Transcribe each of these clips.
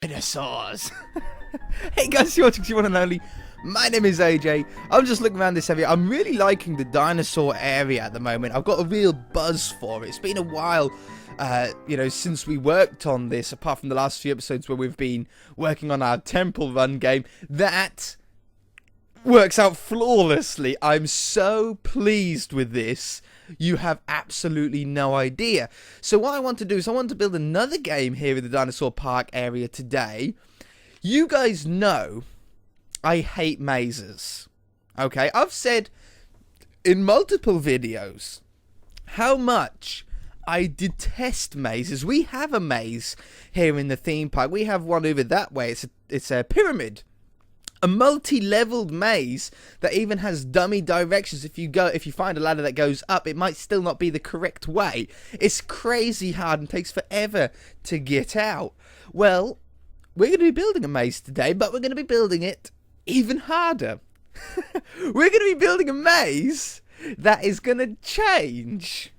Dinosaurs. Hey guys, you're watching one and only. My name is AJ. I'm just looking around this area. I'm really liking the dinosaur area at the moment. I've got a real buzz for it. It's been a while, since we worked on this, apart from the last few episodes where we've been working on our Temple Run game. That works out flawlessly. I'm so pleased with this. You have absolutely no idea. So what I want to do is I want to build another game here in the dinosaur park area today. You guys know I hate mazes. Okay, I've said in multiple videos how much I detest mazes. We have a maze here in the theme park. We have one over that way. It's a pyramid. A multi-leveled maze that even has dummy directions. If you find a ladder that goes up, it might still not be the correct way. It's crazy hard and takes forever to get out. Well, we're going to be building a maze today, but we're going to be building it even harder. We're going to be building a maze that is going to change.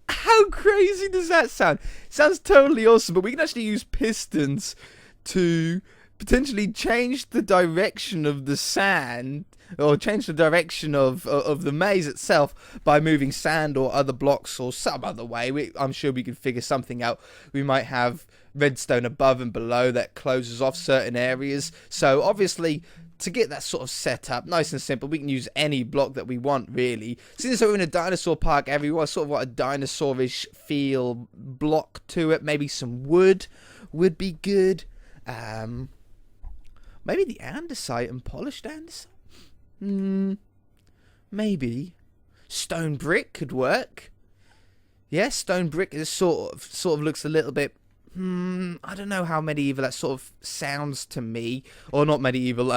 How crazy does that sound? Sounds totally awesome, but we can actually use pistons to potentially change the direction of the sand, or change the direction of the maze itself by moving sand or other blocks or some other way. I'm sure we can figure something out. We might have redstone above and below that closes off certain areas. So obviously, to get that sort of set up, nice and simple, we can use any block that we want, really. Since we're in a dinosaur park area, we sort of want a dinosaurish feel block to it. Maybe some wood would be good. Maybe the andesite and polished andesite? Maybe. Stone brick could work. Yeah, stone brick is sort of looks a little bit, I don't know how medieval that sort of sounds to me. Or not medieval,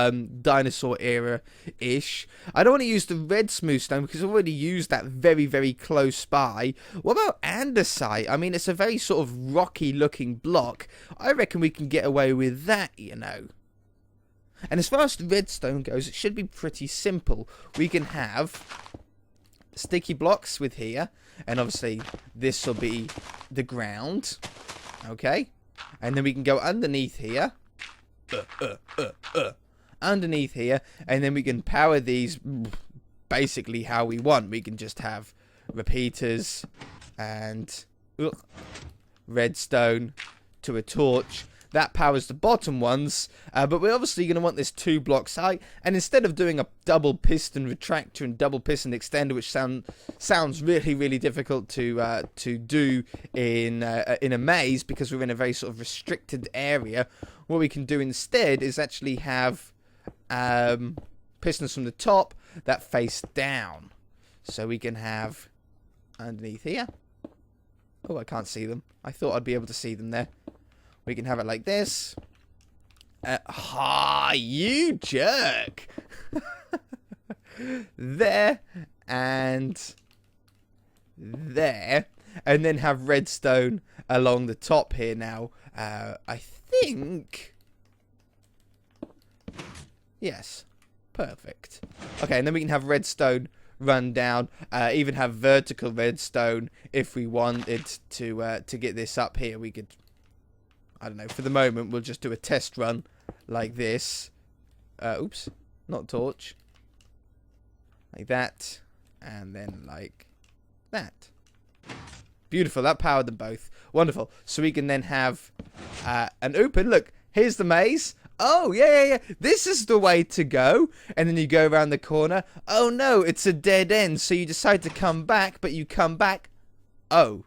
dinosaur era-ish. I don't want to use the red smooth stone because I've already used that very, very close by. What about andesite? I mean, it's a very sort of rocky looking block. I reckon we can get away with that, you know. And as far as the redstone goes, it should be pretty simple. We can have sticky blocks with here. And obviously, this will be the ground. Okay? And then we can go underneath here. Underneath here. And then we can power these basically how we want. We can just have repeaters and redstone to a torch. That powers the bottom ones, but we're obviously going to want this 2 blocks high. And instead of doing a double piston retractor and double piston extender, which sounds really, really difficult to do in a maze because we're in a very sort of restricted area, what we can do instead is actually have pistons from the top that face down. So we can have underneath here. Oh, I can't see them. I thought I'd be able to see them there. We can have it like this. You jerk! There and there. And then have redstone along the top here now. I think. Yes. Perfect. Okay, and then we can have redstone run down. Even have vertical redstone if we wanted to get this up here. We could. I don't know, for the moment, we'll just do a test run like this. Oops, not torch. Like that, and then like that. Beautiful, that powered them both. Wonderful. So we can then have an open. Look, here's the maze. Oh, yeah. This is the way to go. And then you go around the corner. Oh, no, it's a dead end. So you decide to come back, but you come back. Oh.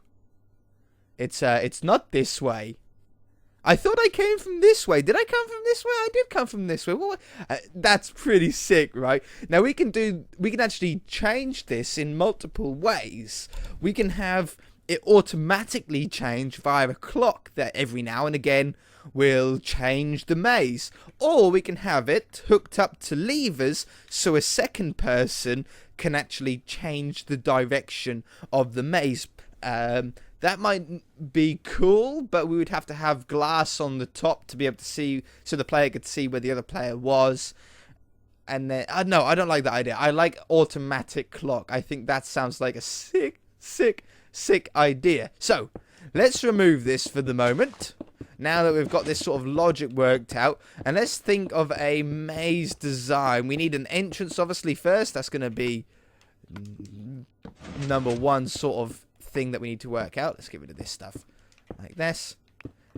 It's not this way. I thought I came from this way. Did I come from this way? I did come from this way. What? That's pretty sick, right? Now we can actually change this in multiple ways. We can have it automatically change via a clock that every now and again will change the maze. Or we can have it hooked up to levers so a second person can actually change the direction of the maze. That might be cool, but we would have to have glass on the top to be able to see, so the player could see where the other player was. And then, no, I don't like that idea. I like automatic clock. I think that sounds like a sick idea. So, let's remove this for the moment. now that we've got this sort of logic worked out, and let's think of a maze design. We need an entrance, obviously, first. That's going to be number one sort of thing that we need to work out. Let's get rid of this stuff. Like this.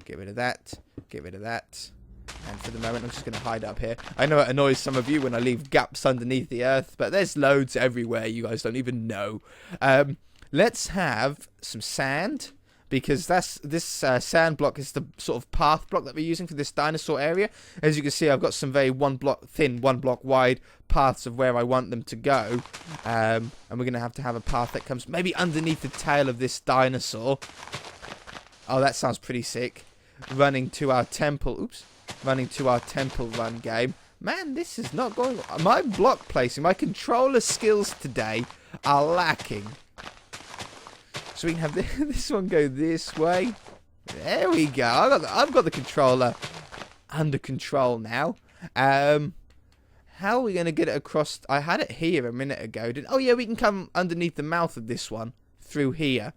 Get rid of that. Get rid of that. And for the moment, I'm just going to hide up here. I know it annoys some of you when I leave gaps underneath the earth, but there's loads everywhere. You guys don't even know. Let's have some sand, because this sand block is the sort of path block that we're using for this dinosaur area. As you can see, I've got some very one block wide paths of where I want them to go. And we're going to have a path that comes maybe underneath the tail of this dinosaur. Oh, that sounds pretty sick. Running to our temple. Oops. Running to our temple run game. Man, this is not going... My block placing, my controller skills today are lacking. So we can have this one go this way. There we go. I've got the controller under control now. How are we going to get it across? I had it here a minute ago. Oh, yeah, we can come underneath the mouth of this one through here.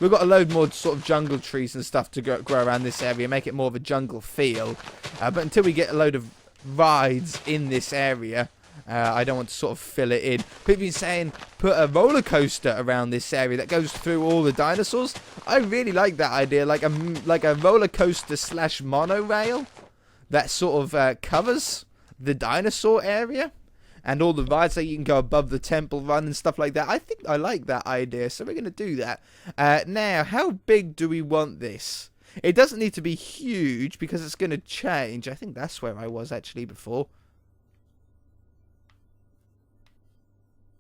We've got a load more sort of jungle trees and stuff to grow around this area, make it more of a jungle feel. But until we get a load of rides in this area, I don't want to sort of fill it in. People have been saying put a roller coaster around this area that goes through all the dinosaurs. I really like that idea, like a roller coaster / monorail that sort of covers the dinosaur area. And all the rides that you can go above the temple run and stuff like that. I think I like that idea, so we're going to do that. Now, how big do we want this? It doesn't need to be huge because it's going to change. I think that's where I was actually before.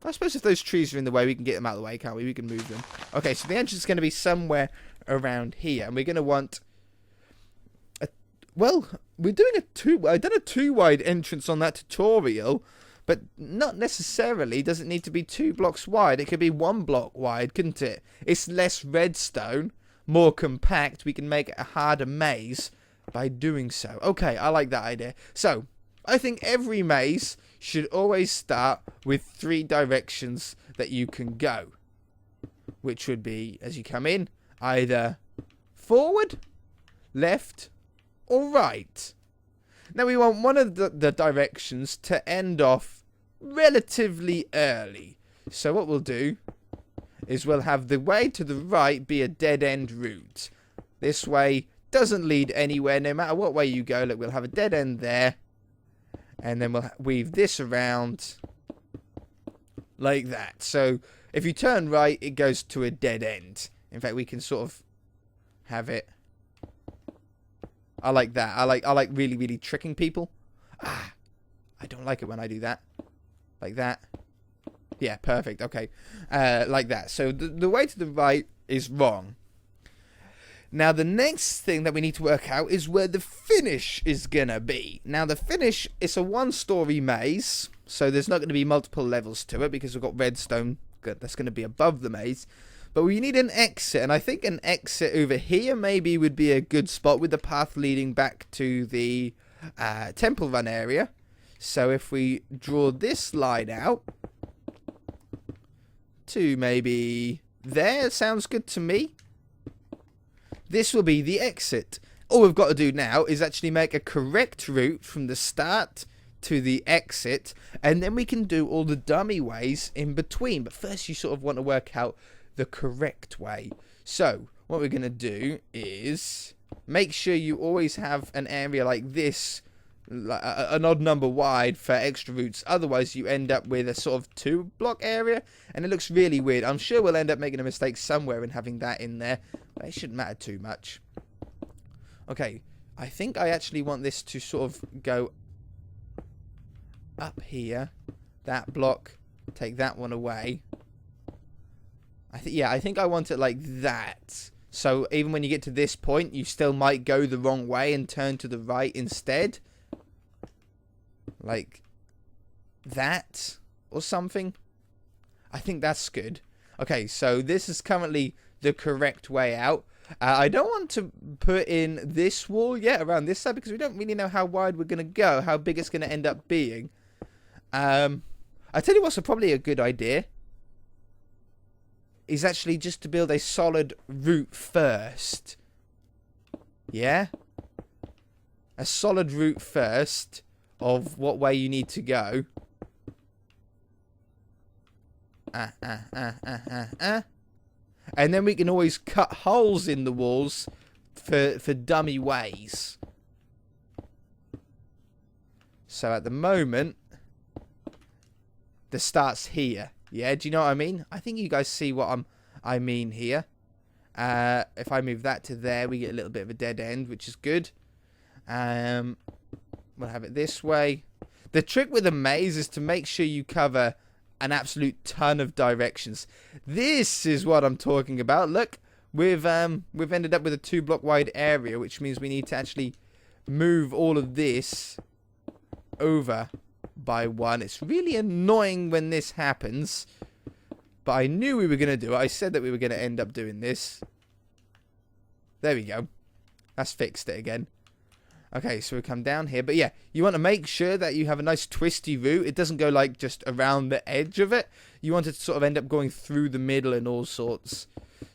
I suppose if those trees are in the way, we can get them out of the way, can't we? We can move them. Okay, so the entrance is going to be somewhere around here. And we're going to want... Well, we're doing I done a 2-wide entrance on that tutorial... But not necessarily does it need to be 2 blocks wide. It could be 1 block wide, couldn't it? It's less redstone, more compact. We can make it a harder maze by doing so. Okay, I like that idea. So, I think every maze should always start with 3 directions that you can go. Which would be, as you come in, either forward, left, or right. Now we want one of the directions to end off relatively early. So what we'll do is we'll have the way to the right be a dead-end route. This way doesn't lead anywhere no matter what way you go. Look, we'll have a dead end there. And then we'll weave this around like that. So if you turn right, it goes to a dead end. In fact, we can sort of have it... I like that. I like really, really tricking people. I don't like it when I do that. Like that. Yeah, perfect. Okay. Like that. So the way to the right is wrong. Now, the next thing that we need to work out is where the finish is going to be. Now, the finish is a 1-story maze. So there's not going to be multiple levels to it because we've got redstone that's going to be above the maze. But we need an exit, and I think an exit over here maybe would be a good spot with the path leading back to the temple run area. So if we draw this line out to maybe there, sounds good to me. This will be the exit. All we've got to do now is actually make a correct route from the start to the exit, and then we can do all the dummy ways in between. But first you sort of want to work out the correct way. So what we're going to do is make sure you always have an area like this, an odd number wide for extra routes. Otherwise you end up with a sort of 2-block area and it looks really weird. I'm sure we'll end up making a mistake somewhere in having that in there, but it shouldn't matter too much. Okay, I think I actually want this to sort of go up here, that block, take that one away. I think I want it like that. So even when you get to this point, you still might go the wrong way and turn to the right instead. Like that or something. I think that's good. Okay, so this is currently the correct way out. I don't want to put in this wall yet around this side because we don't really know how wide we're going to go, how big it's going to end up being. I tell you what's probably a good idea is actually just to build a solid route first. Yeah? A solid route first of what way you need to go. And then we can always cut holes in the walls for dummy ways. So at the moment, the start's here. Yeah, do you know what I mean? I think you guys see what I mean here. If I move that to there, we get a little bit of a dead end, which is good. We'll have it this way. The trick with a maze is to make sure you cover an absolute ton of directions. This is what I'm talking about. Look, we've ended up with a 2-block wide area, which means we need to actually move all of this over by 1. It's really annoying when this happens, but I knew we were going to do it. I said that we were going to end up doing this. There we go. That's fixed it again. Okay, so we come down here. But yeah, you want to make sure that you have a nice twisty route. It doesn't go like just around the edge of it. You want it to sort of end up going through the middle and all sorts.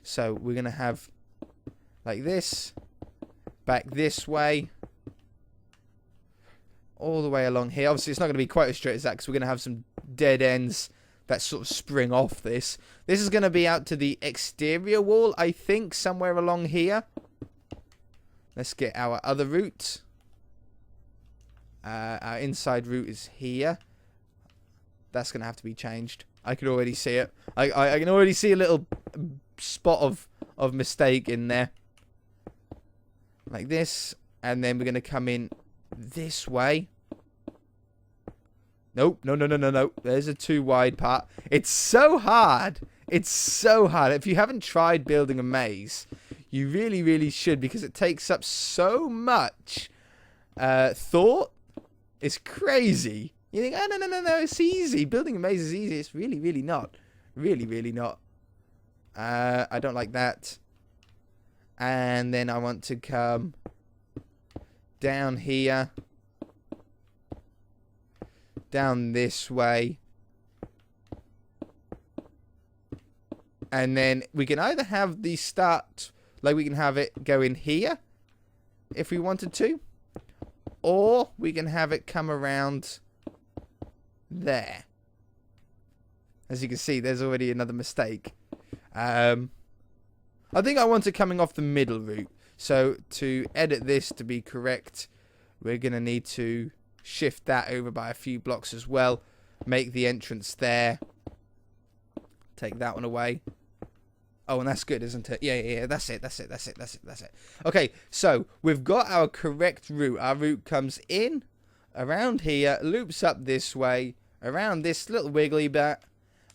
So we're going to have like this. Back this way. All the way along here. Obviously, it's not going to be quite as straight as that because we're going to have some dead ends that sort of spring off this. This is going to be out to the exterior wall, I think, somewhere along here. Let's get our other route. Our inside route is here. That's going to have to be changed. I could already see it. I can already see a little spot of mistake in there. Like this. And then we're going to come in this way. Nope. No. There's a too wide part. It's so hard. It's so hard. If you haven't tried building a maze, you really, really should, because it takes up so much thought. It's crazy. You think, oh, no, it's easy. Building a maze is easy. It's really, really not. Really, really not. I don't like that. And then I want to come down here. Down this way. And then we can either have the start, like we can have it go in here, if we wanted to. Or we can have it come around there. As you can see, there's already another mistake. I think I want it coming off the middle route. So to edit this to be correct, we're going to need to shift that over by a few blocks as well. Make the entrance there. Take that one away. Oh, and that's good, isn't it? Yeah. That's it. Okay, so we've got our correct route. Our route comes in, around here, loops up this way, around this little wiggly bit,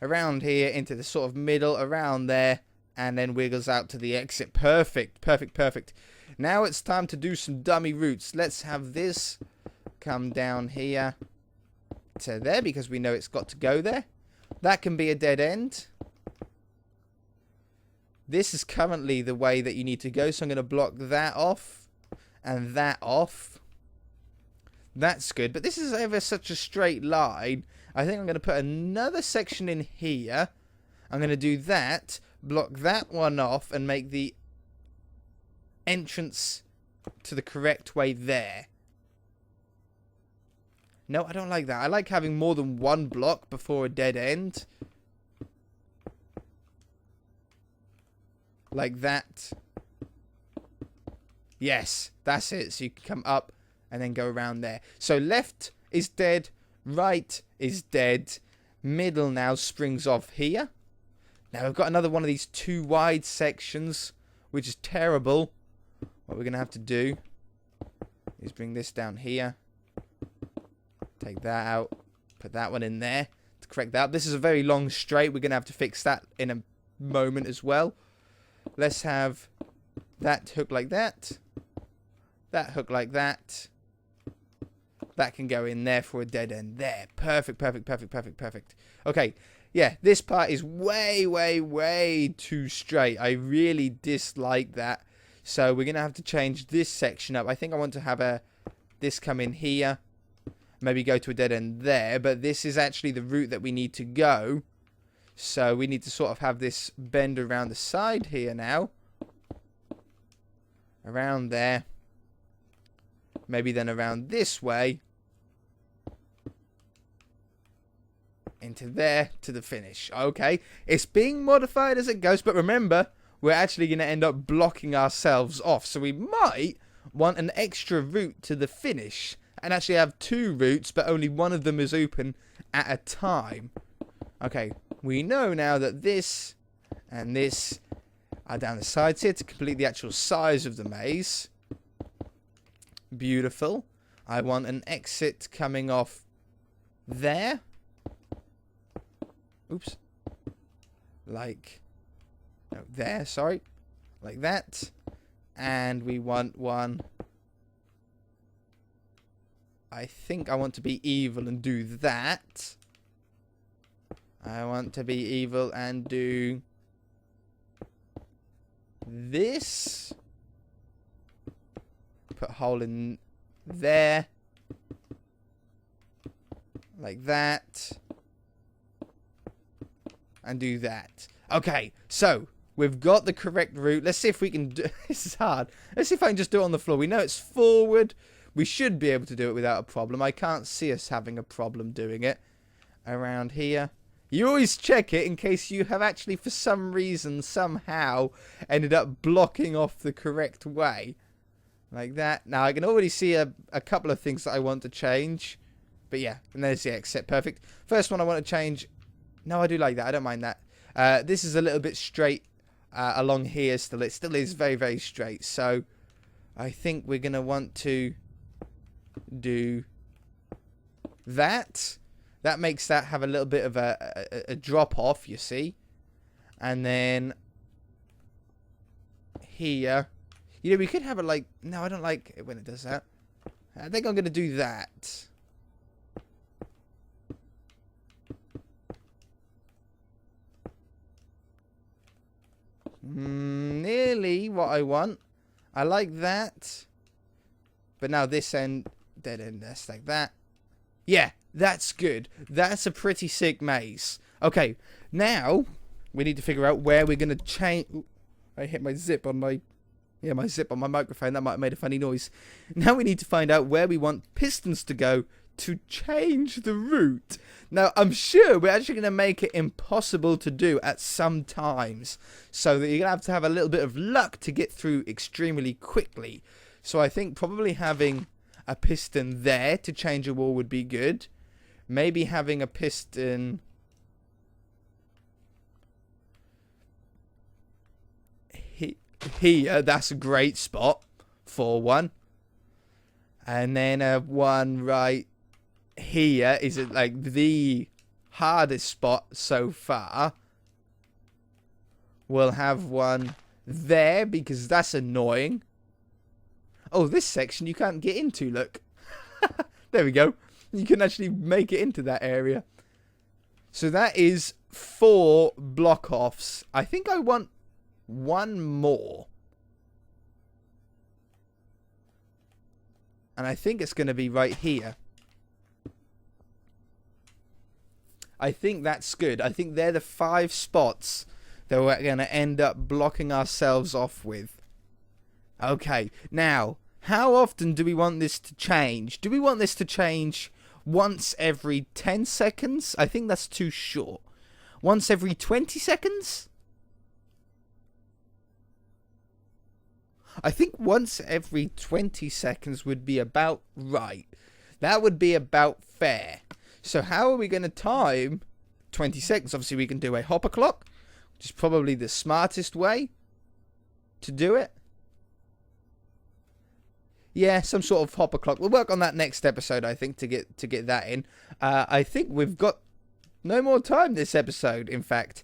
around here, into the sort of middle, around there, and then wiggles out to the exit. Perfect. Now it's time to do some dummy routes. Let's have this come down here to there, because we know it's got to go there. That can be a dead end. This is currently the way that you need to go, so I'm going to block that off and that off. That's good, but this is ever such a straight line. I think I'm going to put another section in here. I'm going to do that, block that one off, and make the entrance to the correct way there. No, I don't like that. I like having more than one block before a dead end. Like that. Yes, that's it. So you can come up and then go around there. So left is dead. Right is dead. Middle now springs off here. Now we've got another one of these too wide sections, which is terrible. What we're going to have to do is bring this down here. Take that out. Put that one in there to correct that. This is a very long straight. We're going to have to fix that in a moment as well. Let's have that hook like that. That hook like that. That can go in there for a dead end there. Perfect. Okay, yeah, this part is way too straight. I really dislike that. So we're going to have to change this section up. I think I want to have this come in here. Maybe go to a dead end there. But this is actually the route that we need to go. So we need to sort of have this bend around the side here now. Around there. Maybe then around this way. Into there to the finish. Okay. It's being modified as it goes. But remember, we're actually going to end up blocking ourselves off. So we might want an extra route to the finish. And actually have 2 routes, but only one of them is open at a time. Okay. We know now that this and this are down the sides here to complete the actual size of the maze. Beautiful. I want an exit coming off there. Oops. Like, no, there, sorry. Like that. And we want one. I think I want to be evil and do that. I want to be evil and do this. Put a hole in there. Like that. And do that. Okay, so we've got the correct route. Let's see if we can do... This is hard. Let's see if I can just do it on the floor. We know it's forward. We should be able to do it without a problem. I can't see us having a problem doing it. Around here. You always check it in case you have actually, for some reason, somehow, ended up blocking off the correct way. Like that. Now, I can already see a couple of things that I want to change. But yeah, and there's the exit. Perfect. First one I want to change... No, I do like that. I don't mind that. This is a little bit straight along here still. It still is very, very straight. So, I think we're going to want to do that. That makes that have a little bit of a drop off, you see. And then here. You know, we could have it like... No, I don't like it when it does that. I think I'm going to do that. Nearly what I want. I like that. But now this end, dead end, that's like that. Yeah, that's good. That's a pretty sick maze. Okay, now we need to figure out where we're going to change. I hit my zip on my... Yeah, my zip on my microphone. That might have made a funny noise. Now we need to find out where we want pistons to go to change the route. Now, I'm sure we're actually going to make it impossible to do at some times. So that you're going to have a little bit of luck to get through extremely quickly. So I think probably having a piston there to change a wall would be good. Maybe having a piston... Here, that's a great spot for one. And then one right here is like the hardest spot so far. We'll have one there because that's annoying. Oh, this section you can't get into, look. There we go. You can actually make it into that area. So that is 4 block offs. I think I want one more. And I think it's going to be right here. I think that's good. I think they're the 5 spots that we're going to end up blocking ourselves off with. Okay, now, how often do we want this to change? Do we want this to change once every 10 seconds? I think that's too short. Once every 20 seconds? I think once every 20 seconds would be about right. That would be about fair. So how are we going to time 20 seconds? Obviously, we can do a hopper clock, which is probably the smartest way to do it. Yeah, some sort of hopper clock. We'll work on that next episode, I think, to get that in. I think we've got no more time this episode, in fact.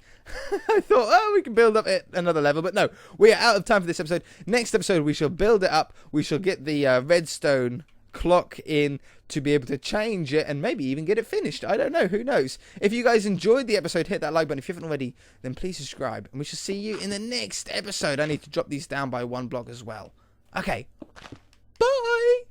I thought, oh, we can build up at another level. But no, we are out of time for this episode. Next episode, we shall build it up. We shall get the redstone clock in to be able to change it and maybe even get it finished. I don't know. Who knows? If you guys enjoyed the episode, hit that like button. If you haven't already, then please subscribe. And we shall see you in the next episode. I need to drop these down by 1 block as well. Okay. Bye!